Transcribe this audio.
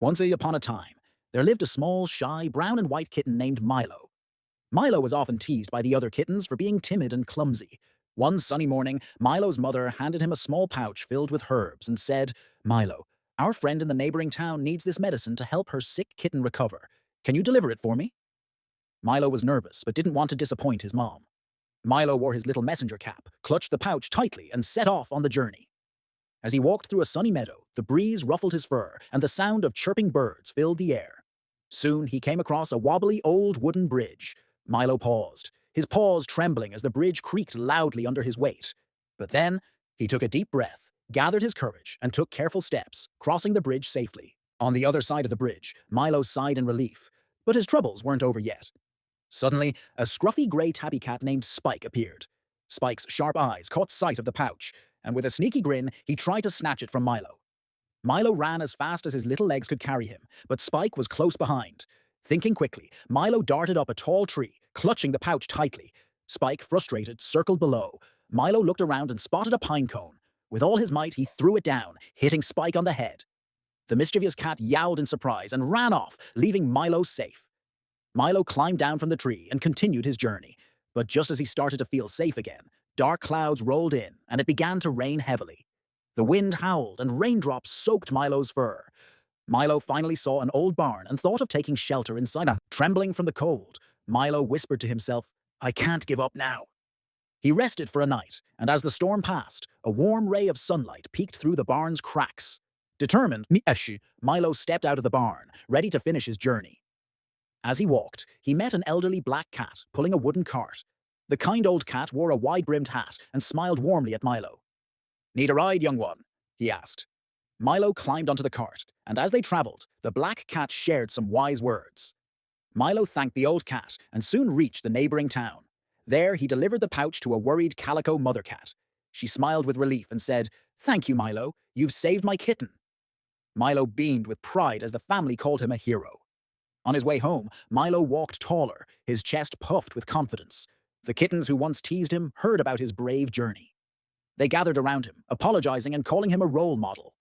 Once upon a time, there lived a small, shy, brown and white kitten named Milo. Milo was often teased by the other kittens for being timid and clumsy. One sunny morning, Milo's mother handed him a small pouch filled with herbs and said, "Milo, our friend in the neighboring town needs this medicine to help her sick kitten recover. Can you deliver it for me?" Milo was nervous but didn't want to disappoint his mom. Milo wore his little messenger cap, clutched the pouch tightly, and set off on the journey. As he walked through a sunny meadow, the breeze ruffled his fur, and the sound of chirping birds filled the air. Soon he came across a wobbly old wooden bridge. Milo paused, his paws trembling as the bridge creaked loudly under his weight. But then he took a deep breath, gathered his courage, and took careful steps, crossing the bridge safely. On the other side of the bridge, Milo sighed in relief, but his troubles weren't over yet. Suddenly, a scruffy grey tabby cat named Spike appeared. Spike's sharp eyes caught sight of the pouch, and with a sneaky grin, he tried to snatch it from Milo. Milo ran as fast as his little legs could carry him, but Spike was close behind. Thinking quickly, Milo darted up a tall tree, clutching the pouch tightly. Spike, frustrated, circled below. Milo looked around and spotted a pine cone. With all his might, he threw it down, hitting Spike on the head. The mischievous cat yowled in surprise and ran off, leaving Milo safe. Milo climbed down from the tree and continued his journey. But just as he started to feel safe again, dark clouds rolled in and it began to rain heavily. The wind howled and raindrops soaked Milo's fur. Milo finally saw an old barn and thought of taking shelter inside it. Trembling from the cold, Milo whispered to himself, "I can't give up now." He rested for a night, and as the storm passed, a warm ray of sunlight peeked through the barn's cracks. Determined, Milo stepped out of the barn, ready to finish his journey. As he walked, he met an elderly black cat pulling a wooden cart. The kind old cat wore a wide-brimmed hat and smiled warmly at Milo. "Need a ride, young one?" he asked. Milo climbed onto the cart, and as they traveled, the black cat shared some wise words. Milo thanked the old cat and soon reached the neighboring town. There, he delivered the pouch to a worried calico mother cat. She smiled with relief and said, "Thank you, Milo. You've saved my kitten." Milo beamed with pride as the family called him a hero. On his way home, Milo walked taller, his chest puffed with confidence. The kittens who once teased him heard about his brave journey. They gathered around him, apologizing and calling him a role model.